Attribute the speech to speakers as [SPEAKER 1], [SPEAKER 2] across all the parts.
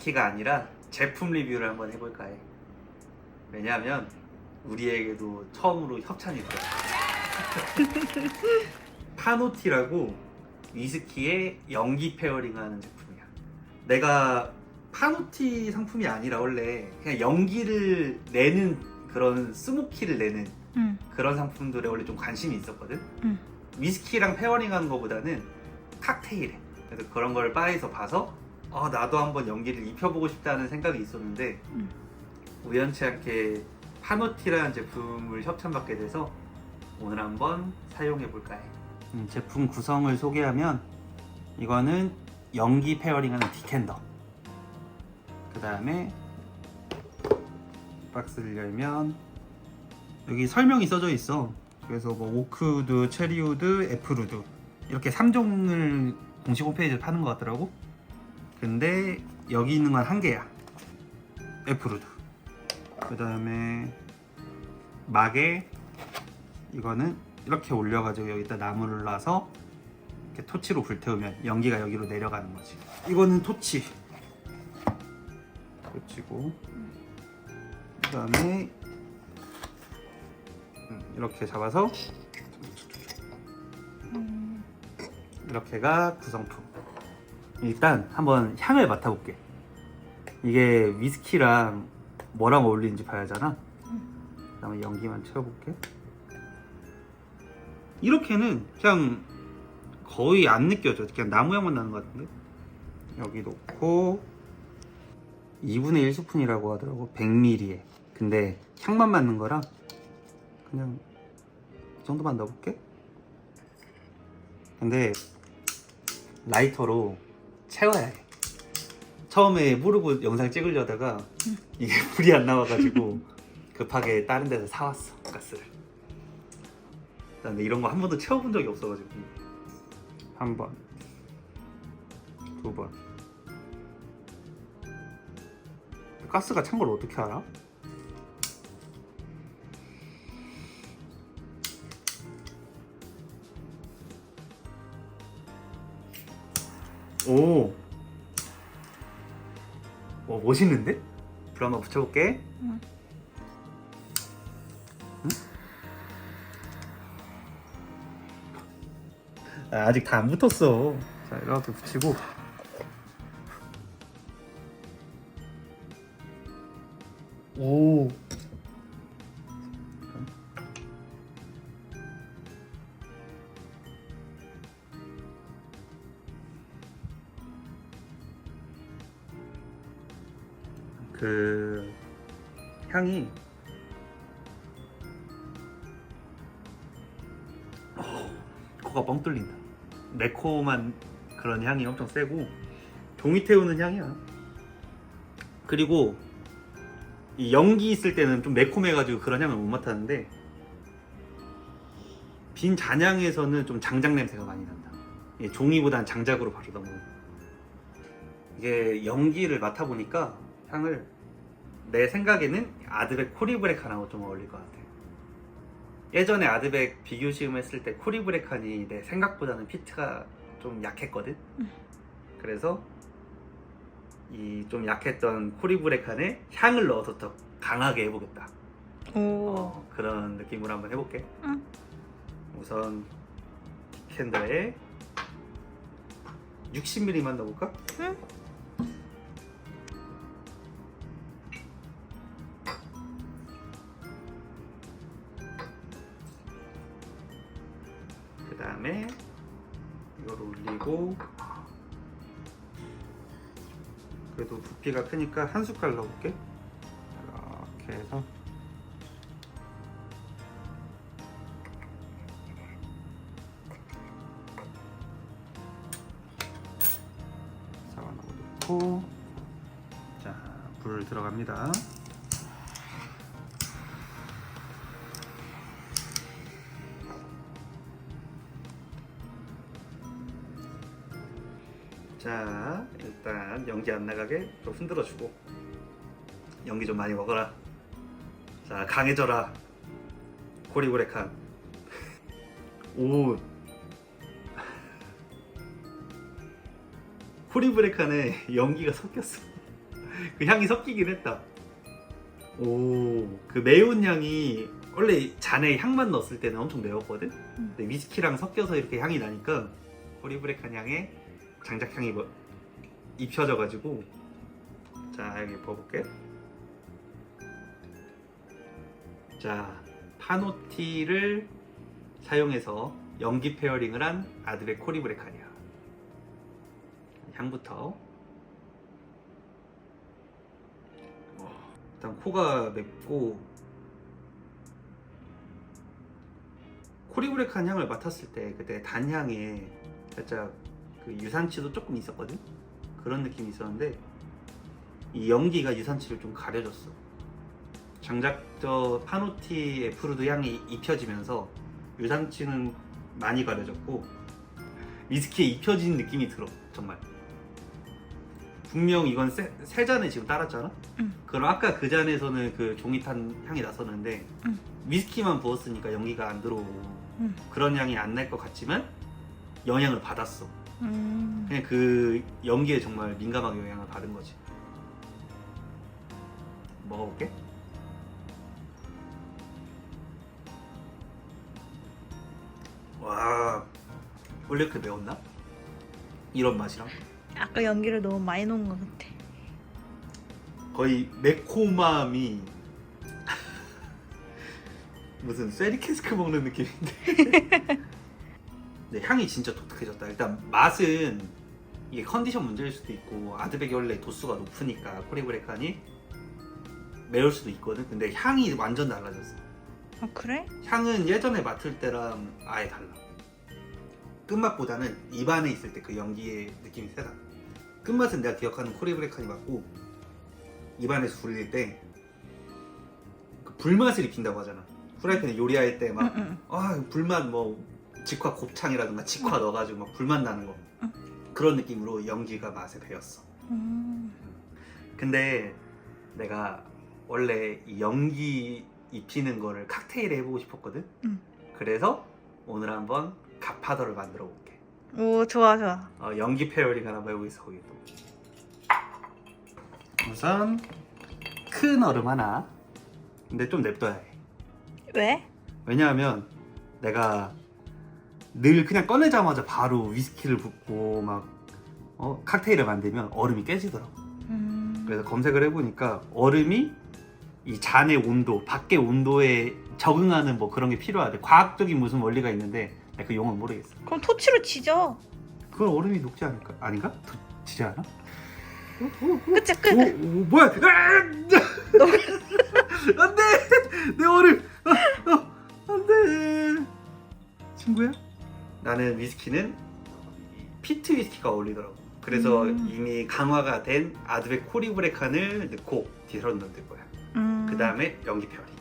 [SPEAKER 1] 위스키가 아니라 제품 리뷰를 한번 해볼까 해. 왜냐하면 우리에게도 처음으로 협찬이 들어왔어. 파노티라고 위스키에 연기 페어링하는 제품이야. 내가 파노티 상품이 아니라 원래 그냥 연기를 내는 그런 스모키를 내는 그런 상품들에 원래 좀 관심이 있었거든. 위스키랑 페어링하는 것보다는 칵테일에, 그래서 그런 걸 바에서 봐서 나도 한번 연기를 입혀보고 싶다는 생각이 있었는데 우연치 않게 파노티라는 제품을 협찬받게 돼서 오늘 한번 사용해볼까 해. 제품 구성을 소개하면 이거는 연기 페어링하는 디캔더, 그 다음에 박스를 열면 여기 설명이 써져 있어. 그래서 뭐 오크우드, 체리우드, 애플우드 이렇게 3종을 공식 홈페이지에 파는 것 같더라고. 근데 여기 있는 건 한 개야, 애플우드. 그 다음에 막에 이거는 이렇게 올려가지고 여기다 나무를 놔서 이렇게 토치로 불태우면 연기가 여기로 내려가는 거지. 이거는 토치 붙이고, 그 다음에 이렇게 잡아서 이렇게가 구성품. 일단 한번 향을 맡아볼게. 이게 위스키랑 뭐랑 어울리는지 봐야잖아. 그 다음에 연기만 채워볼게. 이렇게는 그냥 거의 안 느껴져. 그냥 나무 향만 나는 것 같은데. 여기 놓고 2분의 1 스푼이라고 하더라고, 100ml에. 근데 향만 맡는 거라 그냥 이 정도만 넣어볼게. 근데 라이터로 채워야 해. 처음에 모르고 영상 찍으려다가 이게 불이 안 나와가지고 급하게 다른 데서 사왔어, 가스를. 근데 이런 거 한 번도 채워본 적이 없어가지고. 한 번, 두 번. 가스가 찬 걸 어떻게 알아? 오, 멋있는데? 불 한번 붙여볼게. 아직 다 안 붙었어. 자, 이렇게 붙이고. 오. 그 향이 코가 뻥 뚫린다. 매콤한 그런 향이 엄청 세고 종이 태우는 향이야. 그리고 이 연기 있을 때는 좀 매콤해가지고 그런 향을 못 맡았는데 빈 잔향에서는 좀 장작 냄새가 많이 난다. 종이보단 장작으로 바르다 보면. 이게 연기를 맡아보니까 향을, 내 생각에는 아드백 코리브레칸하고 좀 어울릴 것 같아. 예전에 아드백 비교 시음했을 때 코리브레칸이 내 생각보다는 피트가 좀 약했거든. 그래서 이 좀 약했던 코리브레칸에 향을 넣어서 더 강하게 해보겠다. 그런 느낌으로 한번 해볼게. 우선 디캔더에 60ml만 넣어볼까? 그 다음에 이걸 올리고, 그래도 부피가 크니까 한 숟갈 넣어볼게. 이렇게 해서 사과나무 넣고, 자, 불 들어갑니다. 자, 일단 연기 안 나가게 좀 흔들어주고, 연기 좀 많이 먹어라. 자, 강해져라 코리브레칸. 오, 코리브레칸에 연기가 섞였어. 그 향이 섞이긴 했다. 오, 그 매운 향이 원래 잔에 향만 넣었을 때는 엄청 매웠거든. 근데 위스키랑 섞여서 이렇게 향이 나니까 코리브레칸 향에 장작 향이 뭐 입혀져가지고. 자, 여기 부어볼게. 자, 파노티를 사용해서 연기 페어링을 한 아드백 코리브레칸이야. 향부터. 일단 코가 맵고, 코리브레칸 향을 맡았을 때 그때 단향에 살짝 그 유산치도 조금 있었거든. 그런 느낌이 있었는데 이 연기가 유산치를 좀 가려줬어. 장작저 파노티의 푸르드 향이 입혀지면서 유산치는 많이 가려졌고 위스키에 입혀진 느낌이 들어. 정말. 분명 이건 세 잔에 지금 따랐잖아? 그럼 아까 그 잔에서는 그 종이탄 향이 났었는데 위스키만 부었으니까 연기가 안 들어오고 그런 향이 안 날 것 같지만 영향을 받았어. 그냥 그 연기에 정말 민감하게 영향을 받은 거지. 먹어볼게. 와, 원래 그렇게 매웠나? 이런 맛이랑?
[SPEAKER 2] 아까 연기를 너무 많이 넣은 것 같아.
[SPEAKER 1] 거의 매콤함이 무슨 쇠리 캐스크 먹는 느낌인데. 네, 향이 진짜 독특해졌다. 일단 맛은 이게 컨디션 문제일 수도 있고 아드백이 원래 도수가 높으니까 코리브레칸이 매울 수도 있거든. 근데 향이 완전 달라졌어.
[SPEAKER 2] 아 그래?
[SPEAKER 1] 향은 예전에 맡을 때랑 아예 달라. 끝맛보다는 입안에 있을 때 그 연기의 느낌이 세다. 끝맛은 내가 기억하는 코리브레칸이 맞고 입안에서 불릴 때 그 불맛을 입힌다고 하잖아. 프라이팬에 요리할 때 막 불맛 뭐 직화 곱창이라든가 직화 넣어가지고 막 불맛 나는 거 그런 느낌으로 연기가 맛에 배었어. 근데 내가 원래 이 연기 입히는 거를 칵테일에 해보고 싶었거든. 그래서 오늘 한번 갓파더를 만들어 볼게.
[SPEAKER 2] 오 좋아 좋아.
[SPEAKER 1] 연기 페어링 하나 배우고 있어. 거기 또 우선 큰 얼음 하나. 근데 좀 냅둬야 해.
[SPEAKER 2] 왜?
[SPEAKER 1] 왜냐하면 내가 늘 그냥 꺼내자마자 바로 위스키를 붓고 막 칵테일을 만들면 얼음이 깨지더라고. 그래서 검색을 해보니까 얼음이 이 잔의 온도, 밖의 온도에 적응하는 뭐 그런 게 필요하대. 과학적인 무슨 원리가 있는데 내가 그 용어는 모르겠어.
[SPEAKER 2] 그럼 토치로 지져.
[SPEAKER 1] 그건 얼음이 녹지 않을까? 아닌가? 지지 않아?
[SPEAKER 2] 그치 그.
[SPEAKER 1] 오, 뭐야? 안돼! 내 얼음! 안돼! 친구야? 나는 위스키는 피트 위스키가 어울리더라고. 그래서 이미 강화가 된 아드백 코리브레칸을 넣고 디설을 넣을 거야. 그 다음에 연기 페어링.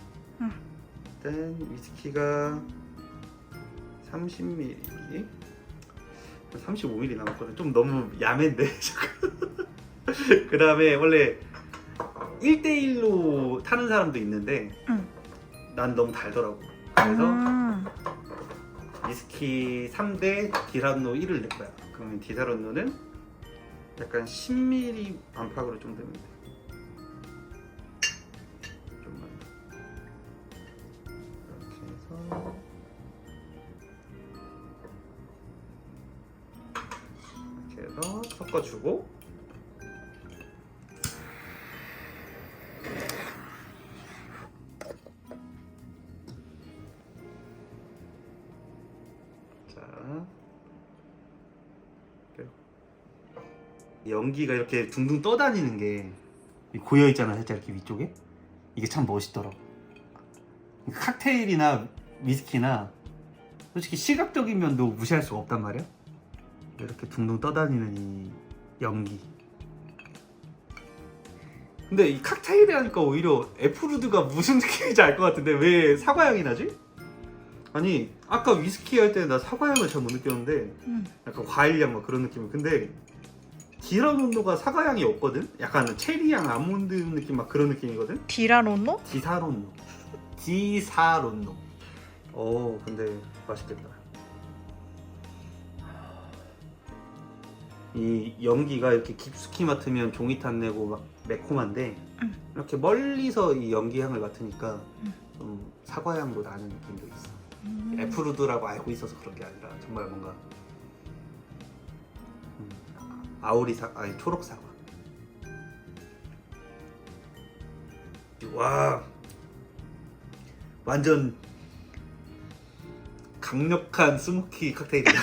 [SPEAKER 1] 일단 위스키가 30ml, 35ml 남았거든. 좀 너무 야맨데. 그 다음에 원래 1대1로 타는 사람도 있는데 난 너무 달더라고. 그래서 위스키 3대 디사론노 1을 넣을 거야. 그러면 디사론노는 약간 10ml 안팎으로 좀 되면 돼. 좀만 이렇게 해서 섞어주고. 연기가 이렇게 둥둥 떠다니는 게 고여 있잖아, 살짝 이렇게 위쪽에. 이게 참 멋있더라고. 칵테일이나 위스키나 솔직히 시각적인 면도 무시할 수가 없단 말이야. 이렇게 둥둥 떠다니는 이 연기. 근데 이 칵테일이 하니까 오히려 애플우드가 무슨 느낌인지 알 것 같은데 왜 사과향이 나지? 아니 아까 위스키 할 때는 나 사과향을 잘 못 느꼈는데 약간 과일향 막 그런 느낌. 근데 디사론노가 사과향이 없거든? 약간 체리향, 아몬드 느낌 막 그런 느낌이거든?
[SPEAKER 2] 디라론노?
[SPEAKER 1] 디사론노. 근데 맛있겠다. 이 연기가 이렇게 깊숙이 맡으면 종이탄 내고 막 매콤한데
[SPEAKER 2] 응.
[SPEAKER 1] 이렇게 멀리서 이 연기 향을 맡으니까
[SPEAKER 2] 응.
[SPEAKER 1] 좀 사과 향도 나는 느낌도 있어. 애플우드라고 알고 있어서 그런 게 아니라 정말 뭔가 아니 초록 사과. 와, 완전 강력한 스모키 칵테일이다.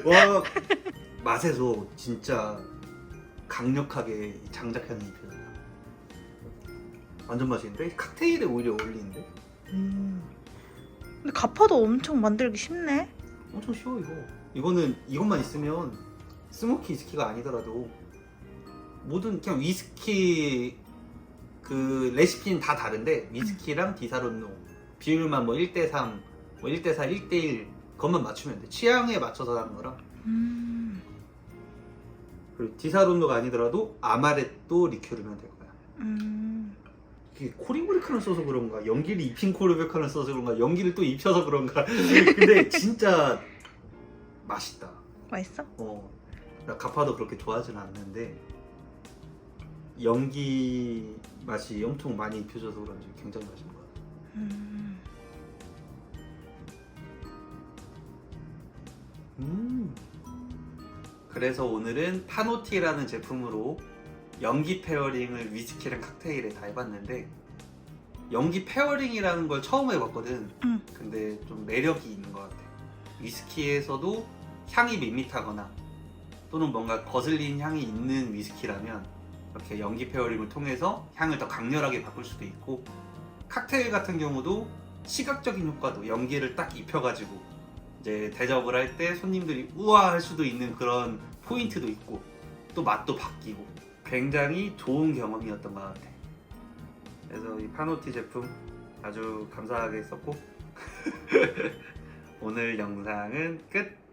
[SPEAKER 1] 와, 맛에서 진짜 강력하게 이 장작향이 드는다. 완전 맛있는데 칵테일에 오히려 어울리는데?
[SPEAKER 2] 근데 가파도 엄청 만들기 쉽네.
[SPEAKER 1] 엄청 쉬워 이거. 이것만 있으면 스모키 위스키가 아니더라도 모든 그냥 위스키 그 레시피는 다 다른데 위스키랑 디사론노 비율만 뭐 1대3, 뭐 1대4, 1대1 그것만 맞추면 돼. 취향에 맞춰서 하는 거라. 그리고 디사론노가 아니더라도 아마레또 리큐르면 될 거야. 이게 코링브레칸을 써서 그런가, 연기를 입힌 코링브레칸을 써서 그런가, 연기를 또 입혀서 그런가. 근데 진짜 맛있다.
[SPEAKER 2] 맛있어?
[SPEAKER 1] 나 가파도 그렇게 좋아하지는 않는데 연기 맛이 엄청 많이 입혀져서 그런지 굉장히 맛있는 것 같아. 그래서 오늘은 파노티라는 제품으로 연기 페어링을 위스키랑 칵테일에 다 해봤는데 연기 페어링이라는 걸 처음 해봤거든. 근데 좀 매력이 있는 것 같아. 위스키에서도 향이 밋밋하거나 또는 뭔가 거슬린 향이 있는 위스키라면 이렇게 연기 페어링을 통해서 향을 더 강렬하게 바꿀 수도 있고, 칵테일 같은 경우도 시각적인 효과도 연기를 딱 입혀가지고 이제 대접을 할 때 손님들이 우와 할 수도 있는 그런 포인트도 있고 또 맛도 바뀌고 굉장히 좋은 경험이었던 것 같아. 그래서 이 파노티 제품 아주 감사하게 썼고 오늘 영상은 끝!